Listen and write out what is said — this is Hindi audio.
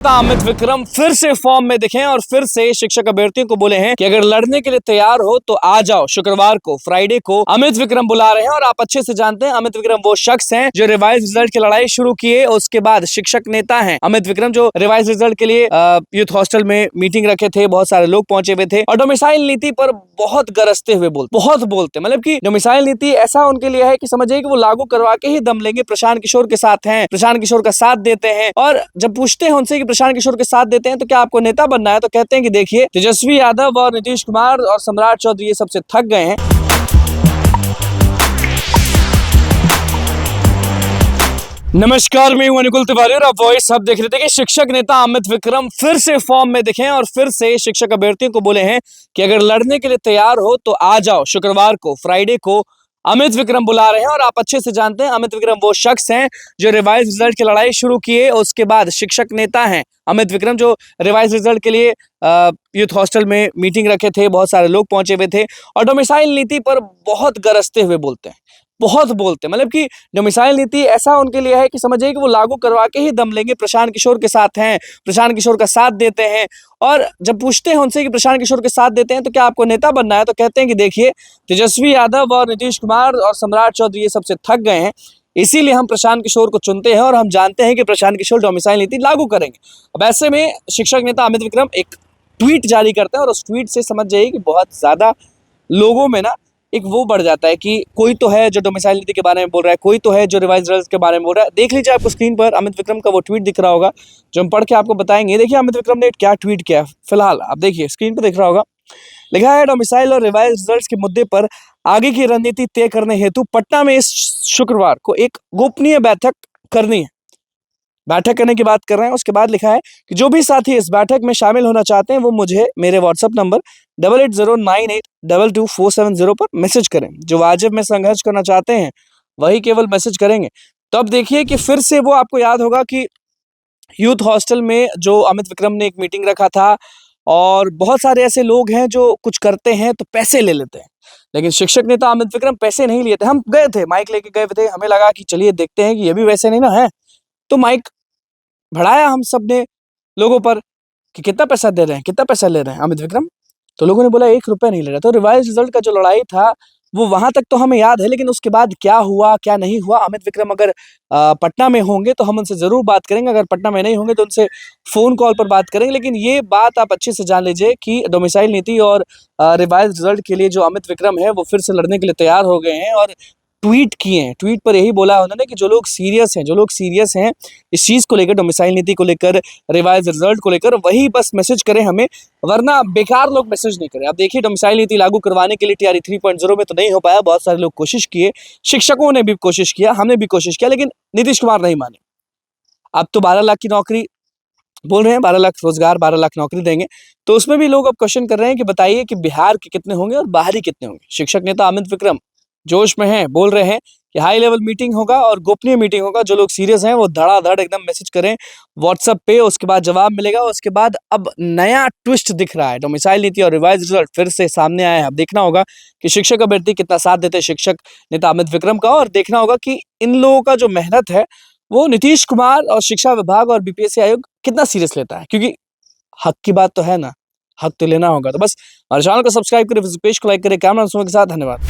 अमित विक्रम फिर से फॉर्म में दिखे और फिर से शिक्षक अभ्यर्थियों को बोले हैं कि अगर लड़ने के लिए तैयार हो तो आ जाओ। शुक्रवार को फ्राइडे को अमित विक्रम बुला रहे हैं और आप अच्छे से जानते हैं अमित विक्रम वो शख्स हैं जो रिवाइज रिजल्ट की लड़ाई शुरू किए। उसके बाद शिक्षक नेता हैं अमित विक्रम जो रिवाइज रिजल्ट के लिए यूथ हॉस्टल में मीटिंग रखे थे। बहुत सारे लोग पहुंचे हुए थे और डोमिसाइल नीति पर बहुत गरजते हुए बोलते मतलब कि डोमिसाइल नीति ऐसा उनके लिए है कि समझिए कि वो लागू करवा के ही दम लेंगे। प्रशांत किशोर के साथ हैं, प्रशांत किशोर का साथ देते हैं और जब पूछते हैं उनसे कि प्रशांत किशोर के साथ देते हैं तो क्या आपको नेता बनना है, तो कहते हैं कि देखिए तेजस्वी यादव और नीतीश कुमार और सम्राट चौधरी ये सबसे थक गए हैं। नमस्कार, मैं हूं अनुकुल तिवारी और आप वॉइस अब देख रहे थे कि शिक्षक नेता अमित विक्रम फिर से फॉर्म में दिखे और फिर से शिक्षक अभ्यर्थियों को बोले हैं कि अगर लड़ने के लिए तैयार हो तो आ जाओ। शुक्रवार को फ्राइडे को अमित विक्रम बुला रहे हैं और आप अच्छे से जानते हैं अमित विक्रम वो शख्स हैं जो रिवाइज रिजल्ट की लड़ाई शुरू किए। उसके बाद शिक्षक नेता हैं अमित विक्रम जो रिवाइज रिजल्ट के लिए यूथ हॉस्टल में मीटिंग रखे थे। बहुत सारे लोग पहुंचे हुए थे और डोमिसाइल नीति पर बहुत गरजते हुए बोलते मतलब कि डोमिसाइल नीति ऐसा उनके लिए है कि समझिए कि वो लागू करवा के ही दम लेंगे। प्रशांत किशोर के साथ हैं, प्रशांत किशोर का साथ देते हैं और जब पूछते हैं उनसे कि प्रशांत किशोर के साथ देते हैं तो क्या आपको नेता बनना है, तो कहते हैं कि देखिए तेजस्वी यादव और नीतीश कुमार और सम्राट चौधरी ये सबसे थक गए हैं, इसीलिए हम प्रशांत किशोर को चुनते हैं और हम जानते हैं कि प्रशांत किशोर डोमिसाइल नीति लागू करेंगे। अब ऐसे में शिक्षक नेता अमित विक्रम एक ट्वीट जारी करते हैं और उस ट्वीट से समझ जाइए कि बहुत ज्यादा लोगों में ना एक वो बढ़ जाता है कि कोई तो है जो डोमिसाइल नीति के बारे में बोल रहा है, कोई तो है जो रिवाइज रिजल्ट के बारे में बोल रहा है। देख लीजिए, आपको स्क्रीन पर अमित विक्रम का वो ट्वीट दिख रहा होगा जो हम पढ़ के आपको बताएंगे। देखिए अमित विक्रम ने क्या ट्वीट किया, फिलहाल आप देखिए स्क्रीन पर दिख रहा होगा। लिखा है, डोमिसाइल और रिवाइज रिजल्ट के मुद्दे पर आगे की रणनीति तय करने हेतु पटना में इस शुक्रवार को एक गोपनीय बैठक करनी है। बैठक करने की बात कर रहे हैं। उसके बाद लिखा है कि जो भी साथी इस बैठक में शामिल होना चाहते हैं वो मुझे मेरे व्हाट्सएप नंबर 8809822470 पर मैसेज करें। जो वाजिब में संघर्ष करना चाहते हैं वही केवल मैसेज करेंगे। तो अब देखिए कि फिर से वो, आपको याद होगा कि यूथ हॉस्टल में जो अमित विक्रम ने एक मीटिंग रखा था और बहुत सारे ऐसे लोग हैं जो कुछ करते हैं तो पैसे ले लेते हैं, लेकिन शिक्षक नेता अमित विक्रम पैसे नहीं लिए थे। हम गए थे, माइक लेके गए थे, हमें लगा कि चलिए देखते हैं कि ये भी वैसे नहीं ना है, तो माइक बढ़ाया हम सब ने लोगों पर कि कितना पैसा दे रहे हैं, कितना पैसा ले रहे हैं अमित विक्रम। तो लोगों ने बोला 1 रुपया नहीं ले रहा। तो रिवाइज रिजल्ट का जो लड़ाई था वो वहां तक तो हमें याद है, लेकिन उसके बाद क्या हुआ क्या नहीं हुआ, अमित विक्रम अगर पटना में होंगे तो हम उनसे जरूर बात करेंगे, अगर पटना में नहीं होंगे तो उनसे फोन कॉल पर बात करेंगे। लेकिन ये बात आप अच्छे से जान लीजिए कि डोमिसाइल नीति और रिवाइज रिजल्ट के लिए जो अमित विक्रम है वो फिर से लड़ने के लिए तैयार हो गए हैं और ट्वीट किए हैं। ट्वीट पर यही बोला उन्होंने कि जो लोग सीरियस हैं इस चीज को लेकर, डोमिसाइल नीति को लेकर, रिवाइज रिजल्ट को लेकर, वही बस मैसेज करें हमें, वरना बेकार लोग मैसेज नहीं करें। अब देखिए डोमिसाइल नीति लागू करवाने के लिए टीआरई 3.0 में तो नहीं हो पाया, बहुत सारे लोग कोशिश किए, शिक्षकों ने भी कोशिश किया, हमने भी कोशिश किया, लेकिन नीतीश कुमार नहीं माने। अब तो 12 लाख की नौकरी बोल रहे हैं, 12 लाख रोजगार, 12 लाख नौकरी देंगे, तो उसमें भी लोग अब क्वेश्चन कर रहे हैं कि बताइए कि बिहार के कितने होंगे और बाहरी कितने होंगे। शिक्षक नेता अमित विक्रम जोश में हैं, बोल रहे हैं कि हाई लेवल मीटिंग होगा और गोपनीय मीटिंग होगा। जो लोग सीरियस हैं वो धड़ाधड़ एकदम मैसेज करें व्हाट्सएप पे, उसके बाद जवाब मिलेगा। उसके बाद अब नया ट्विस्ट दिख रहा है, डोमिसाइल नीति और रिवाइज रिजल्ट फिर से सामने आया है। अब देखना होगा कि शिक्षक अभ्यर्थी कितना साथ देते हैं शिक्षक नेता अमित विक्रम का, और देखना होगा कि इन लोगों का जो मेहनत है वो नीतीश कुमार और शिक्षा विभाग और बीपीएससी आयोग कितना सीरियस लेता है, क्योंकि हक की बात तो है ना, हक तो लेना होगा। तो बस हमारे चैनल को सब्सक्राइब करें, पेज को लाइक करें। कैमरा के साथ धन्यवाद।